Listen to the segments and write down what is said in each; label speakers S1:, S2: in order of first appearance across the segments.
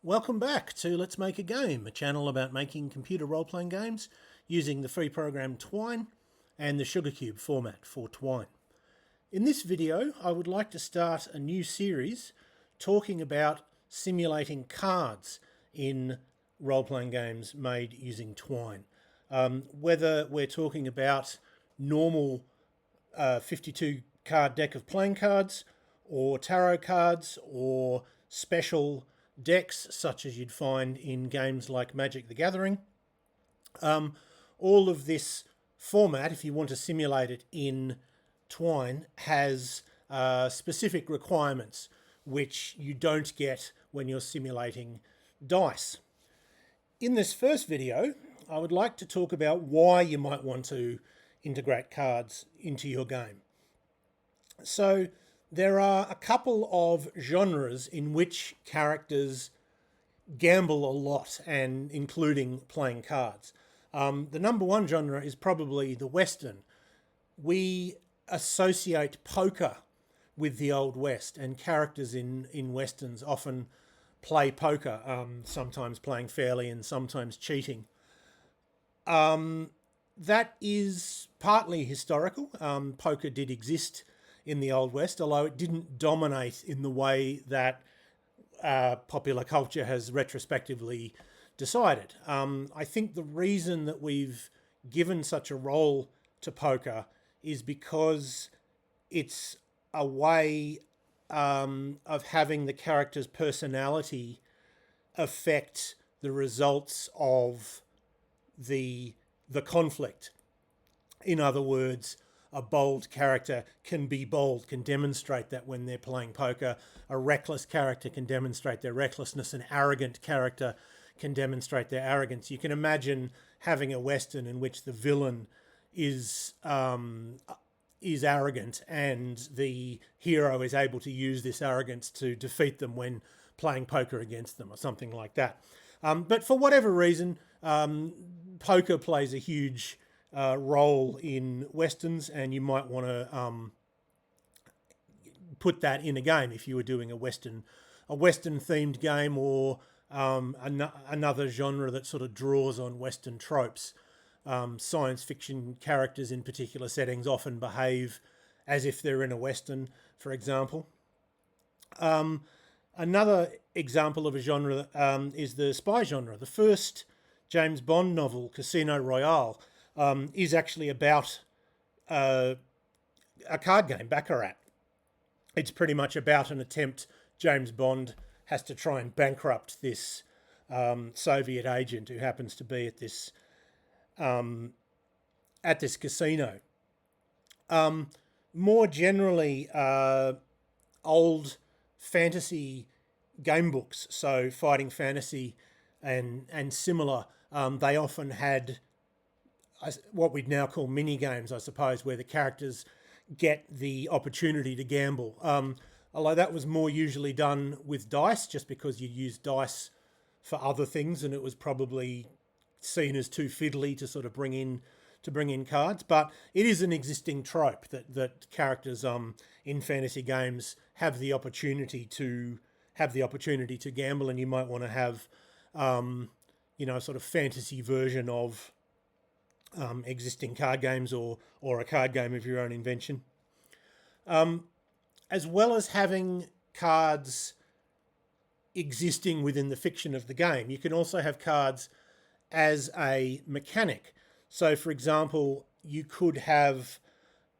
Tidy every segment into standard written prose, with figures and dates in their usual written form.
S1: Welcome back to Let's Make a Game, a channel about making computer role-playing games using the free program Twine and the Sugarcube format for Twine. In this video, I would like to start a new series talking about simulating cards in role-playing games made using Twine. Whether we're talking about normal 52 card deck of playing cards, or tarot cards, or special decks such as you'd find in games like Magic the Gathering. All of this format, if you want to simulate it in Twine, has specific requirements which you don't get when you're simulating dice. In this first video, I would like to talk about why you might want to integrate cards into your game. So there are a couple of genres in which characters gamble a lot, and including playing cards. The number one genre is probably the Western. We associate poker with the Old West, and characters in Westerns often play poker, sometimes playing fairly and sometimes cheating. That is partly historical. Poker did exist in the Old West, although it didn't dominate in the way that popular culture has retrospectively decided. I think the reason that we've given such a role to poker is because it's a way of having the character's personality affect the results of the conflict. In other words, a bold character can be bold, can demonstrate that when they're playing poker. A reckless character can demonstrate their recklessness. An arrogant character can demonstrate their arrogance. You can imagine having a Western in which the villain is arrogant and the hero is able to use this arrogance to defeat them when playing poker against them, or something like that. But for whatever reason, poker plays a huge role in Westerns, and you might want to put that in a game if you were doing a Western themed game, or another genre that sort of draws on Western tropes. Science fiction characters in particular settings often behave as if they're in a Western, for example. Another example of a genre is the spy genre. The first James Bond novel, Casino Royale, is actually about a card game, Baccarat. It's pretty much about an attempt James Bond has to try and bankrupt this Soviet agent who happens to be at this casino. More generally, old fantasy game books, so Fighting Fantasy and similar, they often had what we'd now call mini games, I suppose, where the characters get the opportunity to gamble. Although that was more usually done with dice, just because you use dice for other things, and it was probably seen as too fiddly to sort of bring in cards. But it is an existing trope that characters in fantasy games have the opportunity to gamble, and you might want to have a sort of fantasy version of existing card games, or a card game of your own invention. As well as having cards existing within the fiction of the game, you can also have cards as a mechanic. So, for example, you could have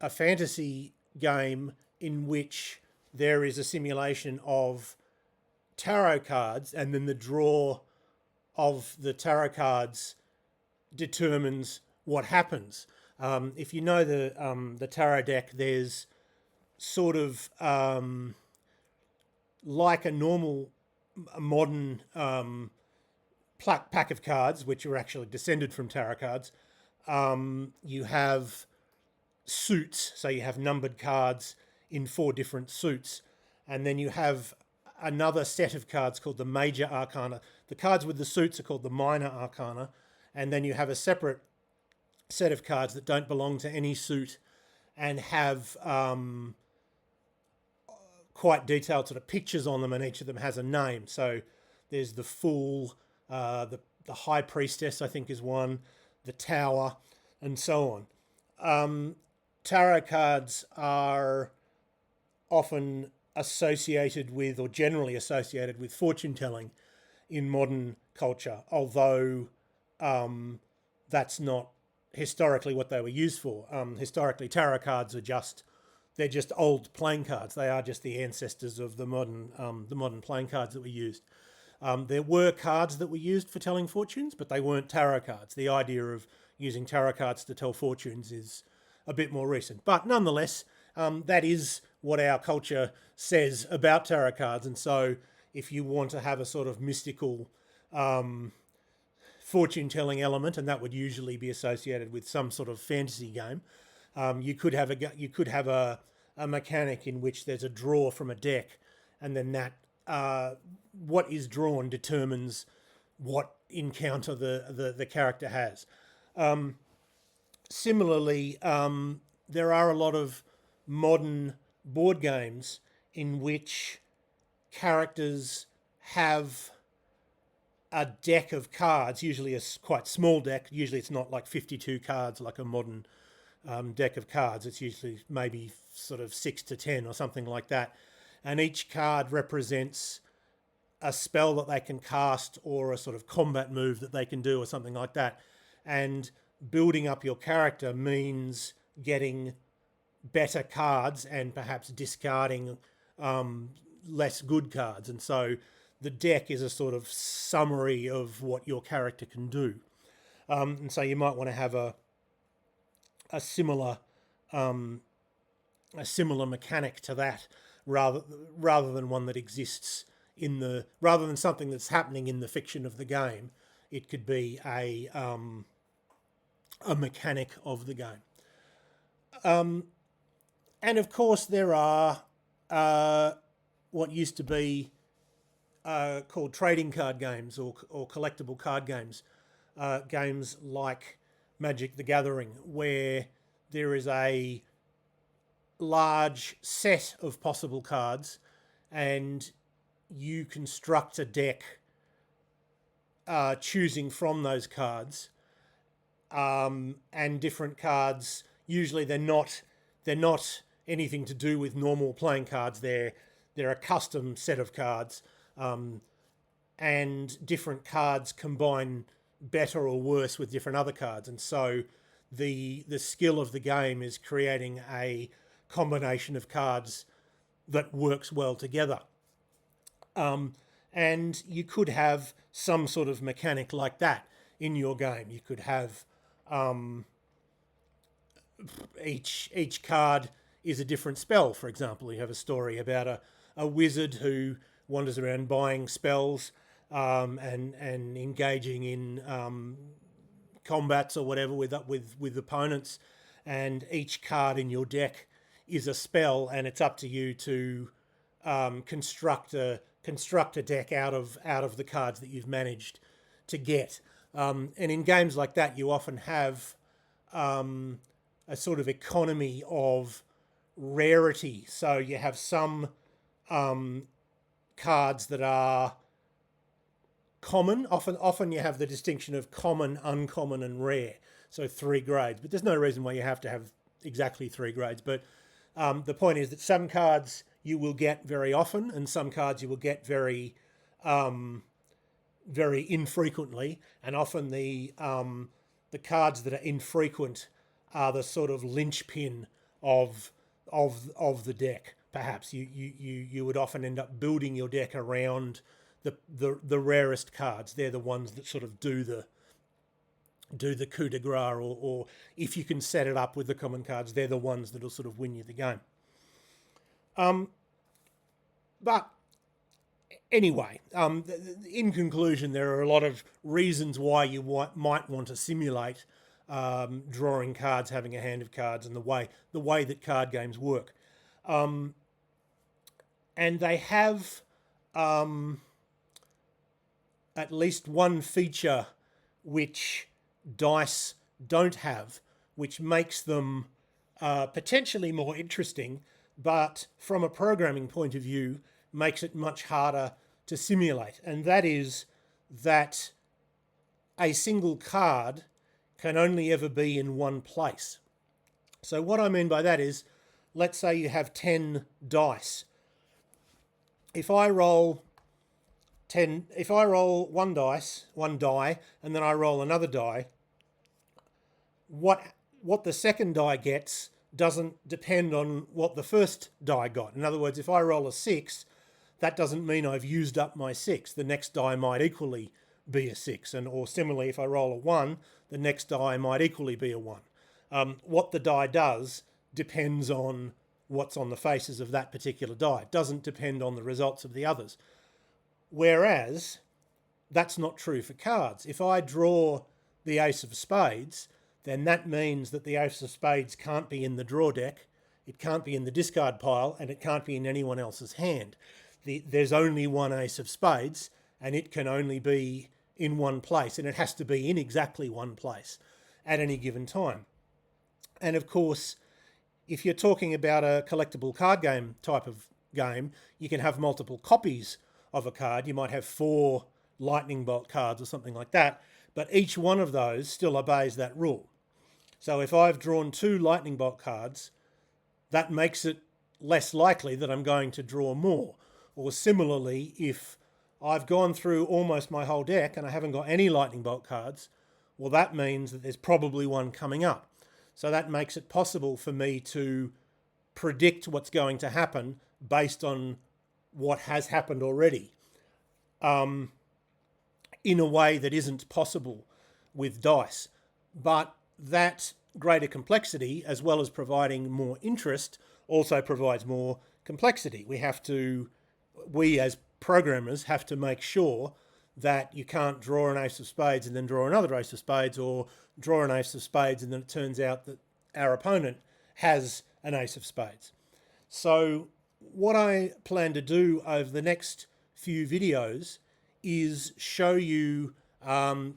S1: a fantasy game in which there is a simulation of tarot cards, and then the draw of the tarot cards determines what happens. If you know the tarot deck, there's sort of like a normal modern pack of cards, which are actually descended from tarot cards. You have suits, so you have numbered cards in 4 different suits, and then you have another set of cards called the major arcana. The cards with the suits are called the minor arcana, and then you have a separate set of cards that don't belong to any suit and have quite detailed sort of pictures on them, and each of them has a name. So There's the Fool, the High Priestess, I think, is one, the Tower, and so on. Tarot cards are often associated with, or generally associated with, fortune telling in modern culture, although that's not historically what they were used for. Historically, tarot cards they're just old playing cards. They are just the ancestors of the modern playing cards that we used. There were cards that were used for telling fortunes, but they weren't tarot cards. The idea of using tarot cards to tell fortunes is a bit more recent. But nonetheless, that is what our culture says about tarot cards. And so if you want to have a sort of mystical fortune-telling element, and that would usually be associated with some sort of fantasy game, you could have a mechanic in which there's a draw from a deck, and then that what is drawn determines what encounter the character has. Similarly, there are a lot of modern board games in which characters have a deck of cards, usually a quite small deck. Usually it's not like 52 cards like a modern deck of cards. It's usually maybe sort of 6 to 10 or something like that. And each card represents a spell that they can cast or a sort of combat move that they can do or something like that. And building up your character means getting better cards and perhaps discarding less good cards. And so the deck is a sort of summary of what your character can do. And so you might want to have a similar mechanic to that, rather than one that exists rather than something that's happening in the fiction of the game. It could be a mechanic of the game. And of course there are what used to be called trading card games or collectible card games, games like Magic the Gathering, where there is a large set of possible cards and you construct a deck choosing from those cards, and different cards, usually they're not anything to do with normal playing cards. They're a custom set of cards, and different cards combine better or worse with different other cards. And so the skill of the game is creating a combination of cards that works well together. And you could have some sort of mechanic like that in your game. You could have each card is a different spell. For example, you have a story about a wizard who wanders around buying spells and engaging in combats or whatever with opponents, and each card in your deck is a spell, and it's up to you to construct a deck out of the cards that you've managed to get. And in games like that, you often have a sort of economy of rarity. So you have some cards that are common. Often you have the distinction of common, uncommon, and rare. So 3 grades. But there's no reason why you have to have exactly 3 grades. But the point is that some cards you will get very often, and some cards you will get very infrequently. And often the cards that are infrequent are the sort of linchpin of the deck. Perhaps you would often end up building your deck around the rarest cards. They're the ones that sort of do the coup de grace, or if you can set it up with the common cards, they're the ones that'll sort of win you the game. But anyway, in conclusion, there are a lot of reasons why you might want to simulate drawing cards, having a hand of cards, and the way that card games work. And they have at least one feature which dice don't have, which makes them potentially more interesting, but from a programming point of view, makes it much harder to simulate, and that is that a single card can only ever be in one place. So what I mean by that is, let's say you have 10 dice. If I roll one die, and then I roll another die, what the second die gets doesn't depend on what the first die got. In other words, if I roll a 6, that doesn't mean I've used up my 6. The next die might equally be a 6, or similarly, if I roll a 1, the next die might equally be a 1. What the die does depends on what's on the faces of that particular die. It doesn't depend on the results of the others. Whereas, that's not true for cards. If I draw the ace of spades, then that means that the ace of spades can't be in the draw deck, it can't be in the discard pile, and it can't be in anyone else's hand. There's only one ace of spades, and it can only be in one place, and it has to be in exactly one place at any given time. And of course, if you're talking about a collectible card game type of game, you can have multiple copies of a card. You might have 4 lightning bolt cards or something like that, but each one of those still obeys that rule. So if I've drawn 2 lightning bolt cards, that makes it less likely that I'm going to draw more. Or similarly, if I've gone through almost my whole deck and I haven't got any lightning bolt cards, well, that means that there's probably one coming up. So that makes it possible for me to predict what's going to happen based on what has happened already, in a way that isn't possible with dice. But that greater complexity, as well as providing more interest, also provides more complexity. We as programmers have to make sure that you can't draw an ace of spades and then draw another ace of spades, or draw an ace of spades and then it turns out that our opponent has an ace of spades. So what I plan to do over the next few videos is show you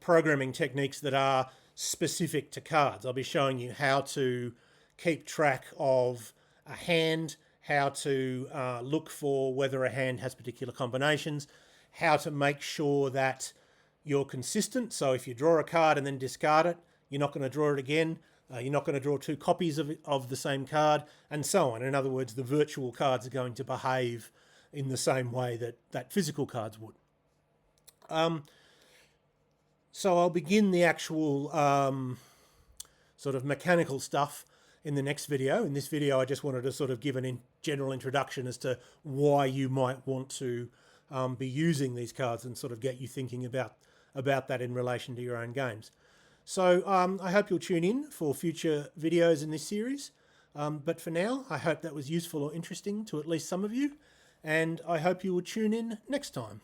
S1: programming techniques that are specific to cards. I'll be showing you how to keep track of a hand, how to look for whether a hand has particular combinations, how to make sure that you're consistent. So if you draw a card and then discard it, you're not going to draw it again. You're not going to draw 2 copies of the same card, and so on. In other words, the virtual cards are going to behave in the same way that physical cards would. So I'll begin the actual sort of mechanical stuff in the next video. In this video, I just wanted to sort of give a general introduction as to why you might want to be using these cards, and sort of get you thinking about that in relation to your own games. So I hope you'll tune in for future videos in this series. But for now, I hope that was useful or interesting to at least some of you, and I hope you will tune in next time.